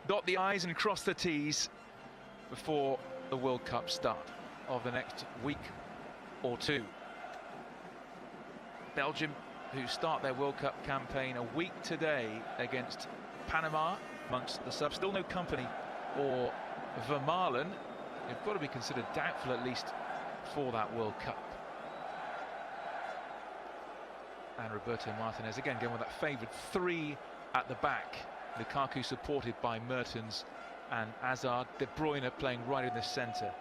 dot the I's and cross the T's before the World Cup start of the next week or two. Belgium, who start their World Cup campaign a week today against Panama, amongst the subs. Still no company or Vermaelen. They've got to be considered doubtful at least for that World Cup. And Roberto Martinez again going with that favoured three at the back. Lukaku supported by Mertens and Hazard. De Bruyne playing right in the centre.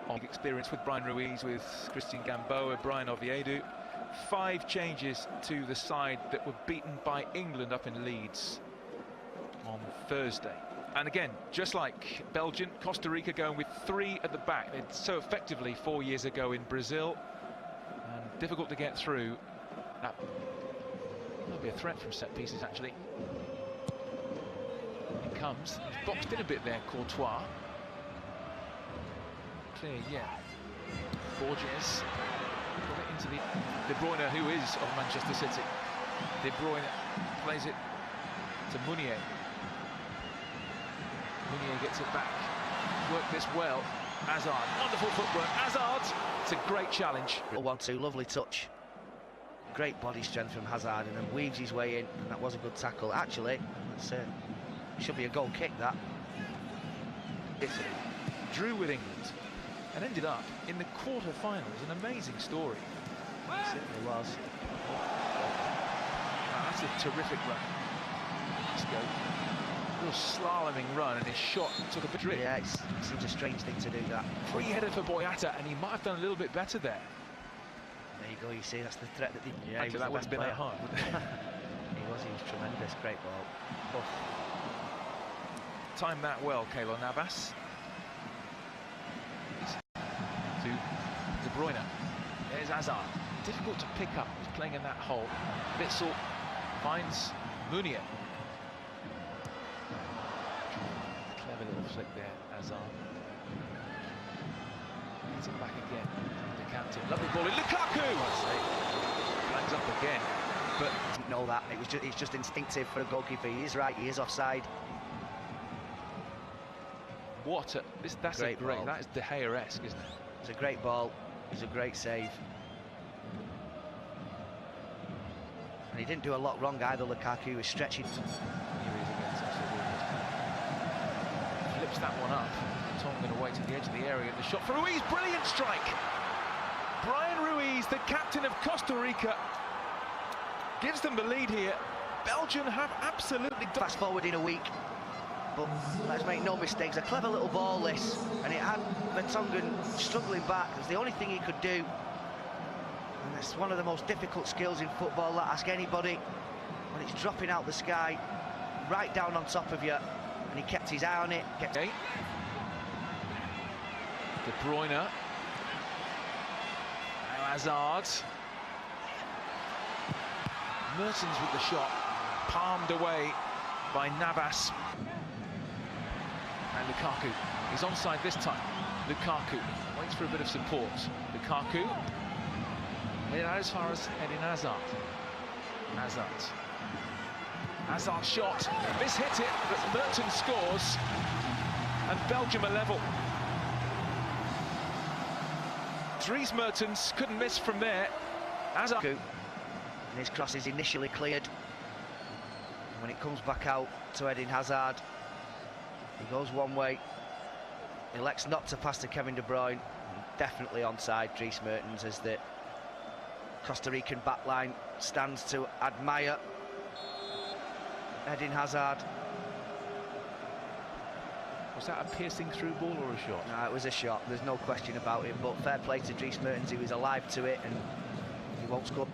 On experience with Brian Ruiz, with Christian Gamboa, Brian Oviedo. 5 changes to the side that were beaten by England up in Leeds on Thursday. And again, just like Belgium, Costa Rica going with 3 at the back. They did so effectively 4 years ago in Brazil. And difficult to get through. That will be a threat from set pieces, actually. It comes. He's boxed in a bit there, Courtois. Clear, yeah. Borges. Got it into the De Bruyne, who is of Manchester City. De Bruyne plays it to Meunier. Meunier gets it back. Worked this well. Hazard, wonderful footwork. Hazard, it's a great challenge. 1-2, lovely touch. Great body strength from Hazard, and then weaves his way in, and that was a good tackle. Actually, that's should be a goal kick, that. Italy drew with England and ended up in the quarter-finals. An amazing story. It certainly was. Wow, that's a terrific run. Let's go. Real slaloming run, and his shot took a bit drip. Yeah, it seems a strange thing to do that. Free-headed for Boyata, and he might have done a little bit better there. There you go, you see, that's the threat that they... Yeah, that would have been that hard. he was tremendous, great ball. Oh. Timed that well, Keylor Navas. To De Bruyne. There's Hazard. Difficult to pick up. He's playing in that hole. Witsel finds Meunier. Clever little flick there, Hazard. Gets it back again. The captain. Lovely ball in Lukaku! Flags up again. But didn't know that. It's just instinctive for a goalkeeper. He is right. He is offside. What a... That's great a great... ball. That is De Gea-esque, isn't it? It's a great ball. It's a great save. And he didn't do a lot wrong either, Lukaku. He was stretching. Here he is again, flips that one up. Tongan away to the edge of the area. The shot for Ruiz, brilliant strike! Brian Ruiz, the captain of Costa Rica, gives them the lead here. Belgium have absolutely... Fast forward in a week. But let's make no mistakes, a clever little ball this, and it had Vertonghen struggling back. It's the only thing he could do, and it's one of the most difficult skills in football. Ask anybody. When it's dropping out the sky, right down on top of you, and he kept his eye on it. Okay. De Bruyne. Now Hazard. Mertens with the shot, palmed away by Navas. And Lukaku, he's onside this time. Lukaku waits for a bit of support. Lukaku made it out as far as Eden Hazard. Hazard shot, this hit it, but Mertens scores, and Belgium are level. Dries Mertens couldn't miss from there. Hazard. And his cross is initially cleared. And when it comes back out to Eden Hazard, he goes one way, elects not to pass to Kevin De Bruyne. Definitely onside, Dries Mertens, as the Costa Rican backline stands to admire Eden Hazard. Was that a piercing through ball or a shot? No, it was a shot, there's no question about it, but fair play to Dries Mertens, he was alive to it and he won't score.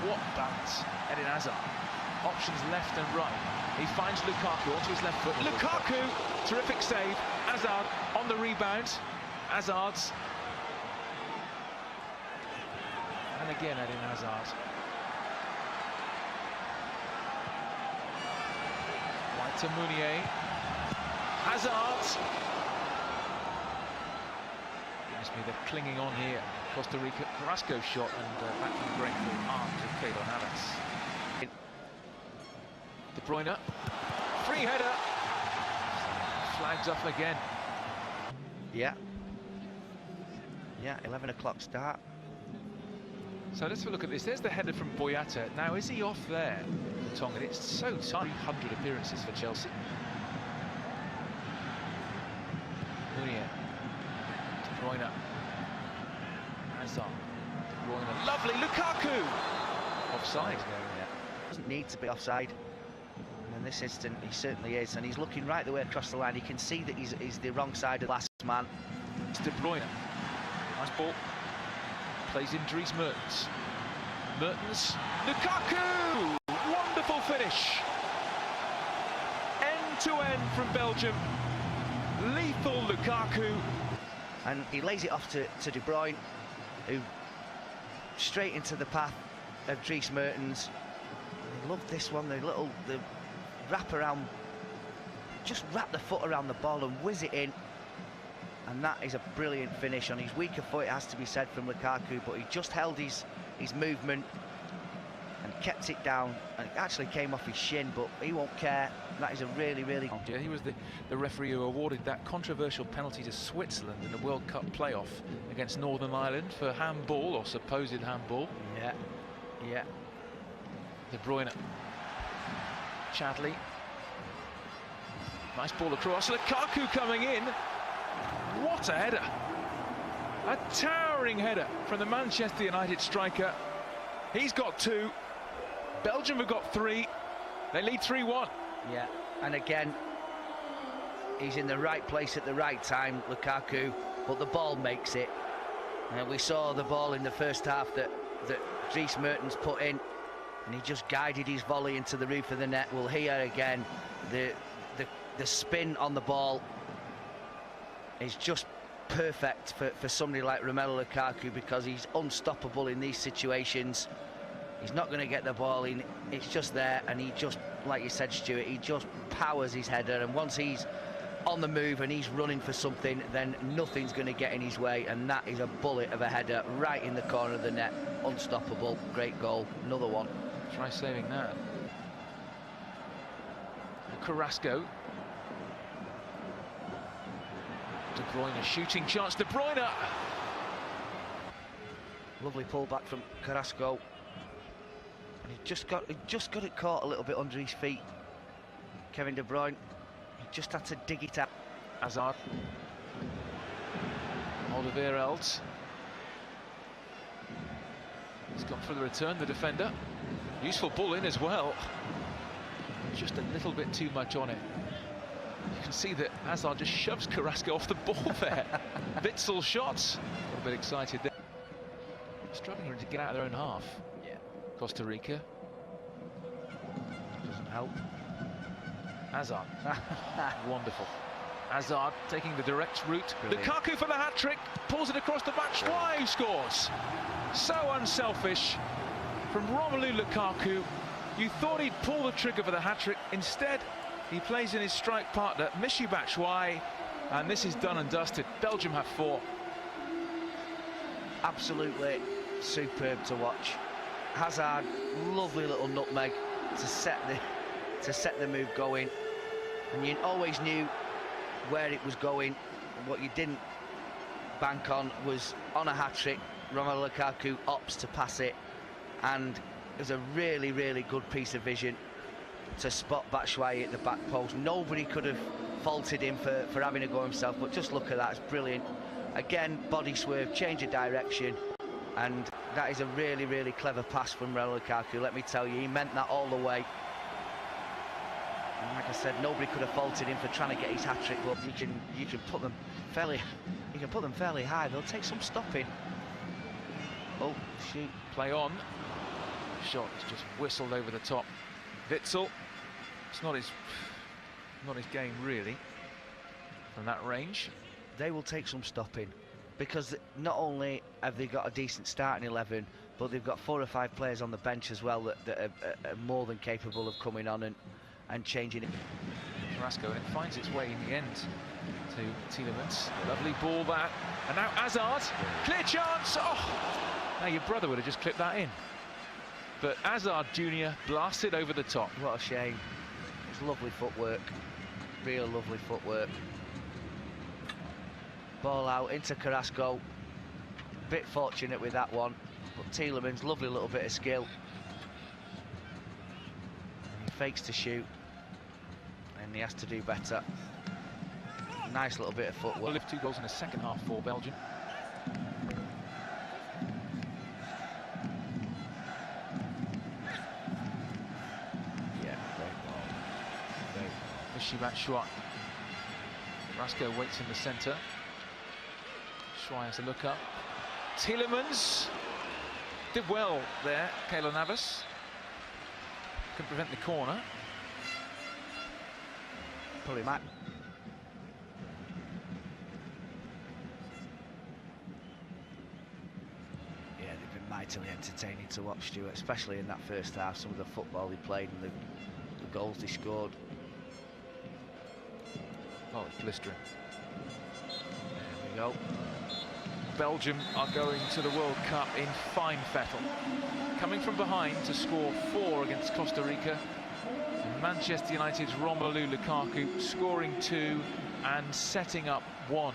What balance, Eden Hazard. Options left and right. He finds Lukaku onto his left foot. Lukaku, terrific save. Hazard on the rebound. Hazard's. And again, Eden Hazard. Right to Meunier. Hazard. Gives me the clinging on here. Costa Rica, Carrasco shot, and back from the great arms of Keylor Navas. De Bruyne, free header, flags up again. Yeah, 11 o'clock start. So let's have a look at this. There's the header from Boyata. Now, is he off there, Tongan? It's so tight. 100 appearances for Chelsea. Nunez, De Bruyne, Hazard, De Bruyne, lovely, Lukaku! Offside. Doesn't need to be offside. And in this instant, he certainly is. And he's looking right the way across the line. You can see that he's the wrong side of the last man. It's De Bruyne. Nice ball. Plays in Dries Mertens. Mertens, Lukaku! Wonderful finish. End to end from Belgium. Lethal Lukaku. And he lays it off to De Bruyne, who straight into the path of Dries Mertens. I love this one, the wrap around, just wrap the foot around the ball and whiz it in. And that is a brilliant finish on his weaker foot, it has to be said, from Lukaku, but he just held his movement and kept it down, and it actually came off his shin, but he won't care. That is a really, really... Yeah, he was the referee who awarded that controversial penalty to Switzerland in the World Cup playoff against Northern Ireland for handball, or supposed handball. Yeah. De Bruyne. Chadley. Nice ball across. Lukaku coming in. What a header! A towering header from the Manchester United striker. He's got 2. Belgium have got 3. They lead 3-1. Yeah, and again, he's in the right place at the right time, Lukaku, but the ball makes it. And we saw the ball in the first half that Dries Mertens put in, and he just guided his volley into the roof of the net. Well, here again, the spin on the ball is just perfect for somebody like Romelu Lukaku, because he's unstoppable in these situations. He's not going to get the ball in, it's just there, and he just, like you said, Stuart, he just powers his header, and once he's on the move and he's running for something, then nothing's going to get in his way, and that is a bullet of a header right in the corner of the net. Unstoppable, great goal, another one. Try saving that. Carrasco. De Bruyne, shooting chance, De Bruyne! Lovely pullback from Carrasco. And he just got it caught a little bit under his feet. Kevin De Bruyne, he just had to dig it out. Hazard. Alderweireld. He's gone for the return, the defender. Useful ball in as well. Just a little bit too much on it. You can see that Hazard just shoves Carrasco off the ball there. Witzel shots. A little bit excited there. Struggling to get out of their own half. Yeah. Costa Rica. Doesn't help. Hazard. Wonderful. Hazard taking the direct route. Brilliant. Lukaku for the hat-trick. Pulls it across the back. Schwei scores. So unselfish from Romelu Lukaku. You thought he'd pull the trigger for the hat-trick. Instead, he plays in his strike partner, Michy Batshuayi, and this is done and dusted. Belgium have 4. Absolutely superb to watch. Hazard, lovely little nutmeg to set the move going, and you always knew where it was going. What you didn't bank on was on a hat-trick. Romelu Lukaku opts to pass it, and it was a really, really good piece of vision to spot Batshuayi at the back post. Nobody could have faulted him for having a go himself, but just look at that, it's brilliant. Again, body swerve, change of direction, and that is a really, really clever pass from Romelu Lukaku. Let me tell you, he meant that all the way. And like I said, nobody could have faulted him for trying to get his hat-trick, but you can put them fairly high. They'll take some stopping. Oh, shoot. Play on. Shot is just whistled over the top. Witzel. It's not his game really from that range. They will take some stopping, because not only have they got a decent starting 11, but they've got 4 or 5 players on the bench as well that are more than capable of coming on and changing it. Carrasco, and it finds its way in the end to Tielemans. Lovely ball that, and now Hazard, clear chance. Oh, now your brother would have just clipped that in, but Hazard Jr. blasted over the top. What a shame. It's lovely footwork, real lovely footwork. Ball out into Carrasco. Bit fortunate with that one, but Tielemans, lovely little bit of skill. And he fakes to shoot, and he has to do better. Nice little bit of footwork. Will lift 2 goals in the second half for Belgium. Yeah, great ball. Great ball. Mishibat Shuai. Carrasco waits in the centre. Shuai has a look up. Tielemans did well there. Keylor Navas can prevent the corner. Pull him out. Yeah, they've been mightily entertaining to watch, Stuart, especially in that first half. Some of the football they played and the goals they scored. Oh, it's blistering. There we go. Belgium are going to the World Cup in fine fettle. Coming from behind to score 4 against Costa Rica. Manchester United's Romelu Lukaku scoring 2 and setting up 1.